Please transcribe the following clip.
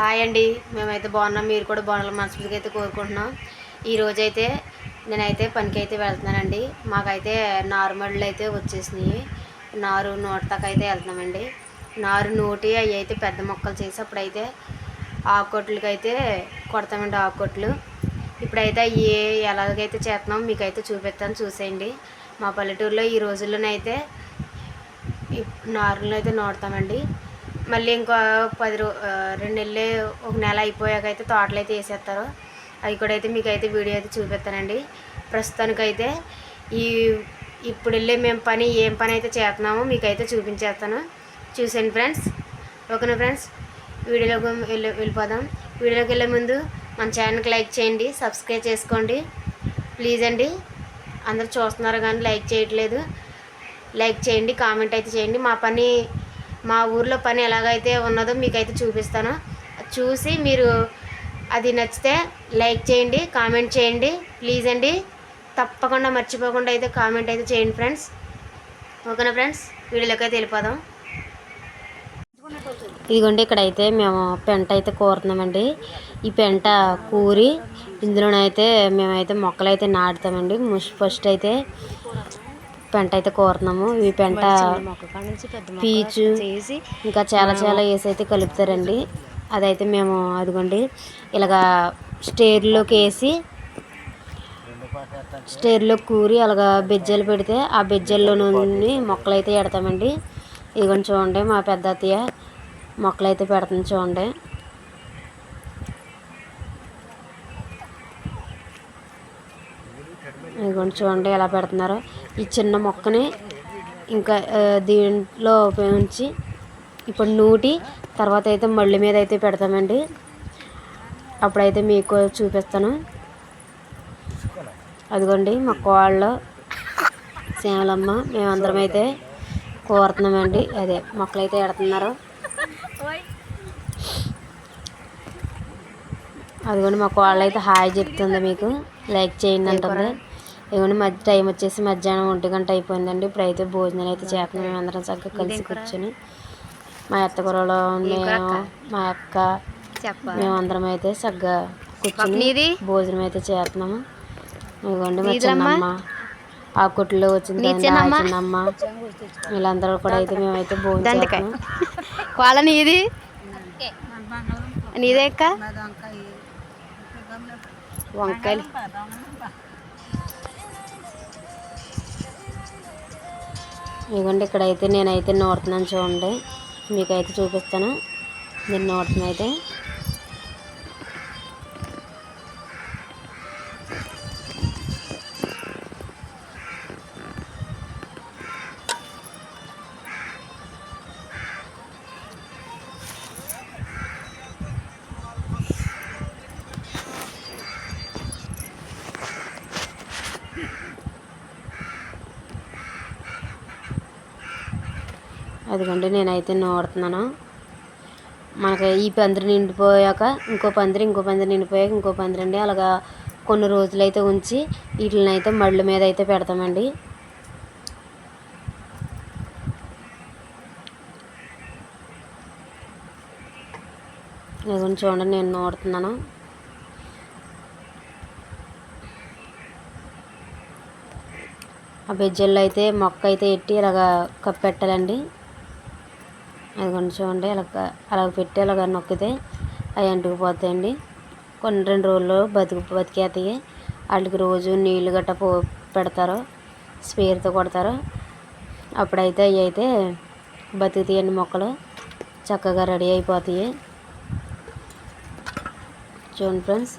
Hi అండి, మేమైతే బాగున్నాం. మీరు కూడా బాగున్నాం మనస్ఫూర్తిగా అయితే కోరుకుంటున్నాం. ఈరోజైతే నేనైతే పనికి అయితే వెళ్తున్నానండి. మాకైతే నార్మల్ అయితే వచ్చేసినాయి. నారు నోటతాక అయితే వెళ్తున్నామండి. నారు నోటి అవి అయితే పెద్ద మొక్కలు చేసి అప్పుడైతే ఆకుకొట్లకి అయితే కొడతామండి. ఆకుకొట్లు ఇప్పుడైతే అవి ఎలాగైతే చేస్తున్నాం మీకైతే చూపిస్తాను, చూసేయండి. మా పల్లెటూరులో ఈ రోజుల్లోనైతే నారులను అయితే నోడతామండి. మళ్ళీ ఇంకో 2 నెలలు, 1 నెల అయిపోయాక అయితే తోటలు అయితే వేసేస్తారు. అవి కూడా అయితే మీకైతే వీడియో అయితే చూపిస్తానండి. ప్రస్తుతానికైతే ఈ ఇప్పుడు మేము ఏం పని అయితే చేస్తున్నామో మీకైతే చూపించేస్తాను, చూసేయండి ఫ్రెండ్స్. ఓకేనా ఫ్రెండ్స్, వీడియోలోకి వెళ్ళిపోదాం. వీడియోలోకి వెళ్ళే ముందు మన ఛానల్కి లైక్ చేయండి, సబ్స్క్రైబ్ చేసుకోండి ప్లీజ్ అండి. అందరు చూస్తున్నారు కానీ లైక్ చేయట్లేదు. లైక్ చేయండి, కామెంట్ అయితే చేయండి. మా ఊర్లో పని ఎలాగైతే ఉన్నదో మీకైతే చూపిస్తాను. చూసి మీరు అది నచ్చితే లైక్ చేయండి, కామెంట్ చేయండి ప్లీజ్ అండి. తప్పకుండా మర్చిపోకుండా అయితే కామెంట్ అయితే చేయండి ఫ్రెండ్స్. ఓకేనా ఫ్రెండ్స్, వీడియోలోకి అయితే వెళ్ళిపోదాం. ఇదిగోండి, ఇక్కడైతే మేము పెంట అయితే కూరుతున్నామండి. ఈ పెంట కూరి ఇందులోనైతే మేమైతే మొక్కలైతే నాటుతామండి. ఫస్ట్ అయితే పెంట అయితే కూరుతున్నాము. ఈ పెంట పీచు ఇంకా చాలా వేసి అయితే కలుపుతారండి. అదైతే మేము అదిగోండి ఇలాగా స్టేర్లో కూరి అలాగా బెజ్జలు పెడితే ఆ బెజ్జల్లో నుండి మొక్కలు అయితే పెడతామండి. ఇదిగోండి చూడండి, మా పెద్ద అత్తయ్య మొక్కలు అయితే పెడుతుంది చూడండి. ఇదిగోండి చూడండి ఎలా పెడుతున్నారో. ఈ చిన్న మొక్కని ఇంకా దీంట్లో ఉపయోగించి ఇప్పుడు నూటి తర్వాత అయితే మళ్ళీ మీద అయితే పెడతామండి. అప్పుడైతే మీకు చూపిస్తాను. అదిగోండి మా కోళ్ళు సేమలమ్మ మేమందరం అయితే కోరుతున్నామండి. అదే మొక్కలు అయితే పెడుతున్నారు. అదిగోండి మా కోళ్ళు అయితే హాయ్ చెప్తుంది, మీకు లైక్ చేయండి అంటుంది. ఇవన్నీ టైం వచ్చేసి మధ్యాహ్నం 1 గంట అయిపోయిందండి. ఇప్పుడైతే భోజనాలు అయితే చేస్తున్నాం మేమందరం చక్కగా కలిసి కూర్చొని. మా అత్తగూరలో మేము, మా అక్క, మేమందరం అయితే చక్కగా కూర్చొని భోజనం అయితే చేస్తున్నాము. ఇదిగోండి మా చిన్నమ్మ, ఆ కొట్లో వచ్చింది చిన్నమ్మ, వీళ్ళందరూ కూడా అయితే మేమైతే భోజనం చేస్తున్నాం. నీదే అక్క వంకాయలు. ఇదిగోండి ఇక్కడైతే నేనైతే నోడుతున్నాను చూడండి, మీకైతే చూపిస్తాను. నేను నోడుతున్నా అయితే అదిగోండి నేనైతే నోడుతున్నాను. మనకి ఈ పందిరి నిండిపోయాక ఇంకో పందిరి నిండిపోయాక ఇంకో పందిరి అండి. అలాగా కొన్ని రోజులైతే ఉంచి వీటిని అయితే మళ్ళీ మీద అయితే పెడతామండి. అదిగోండి చూడండి నేను నోడుతున్నాను. ఆ బెజ్జల్లో అయితే మొక్క అయితే ఎట్టి ఇలాగా కప్పెట్టాలండి. అదిగోండి చూడండి అలాగ పెట్టి అలాగ నొక్కితే అవి అంటుకుపోతాయండి. 2 రోజుల్లో బతికేతాయి. వాటికి రోజు నీళ్ళు గట్ట పెడతారు, స్పేర్తో కొడతారు. అప్పుడైతే అవి అయితే బతుకుతాయండి. మొక్కలు చక్కగా రెడీ అయిపోతాయి. చూడండి ఫ్రెండ్స్.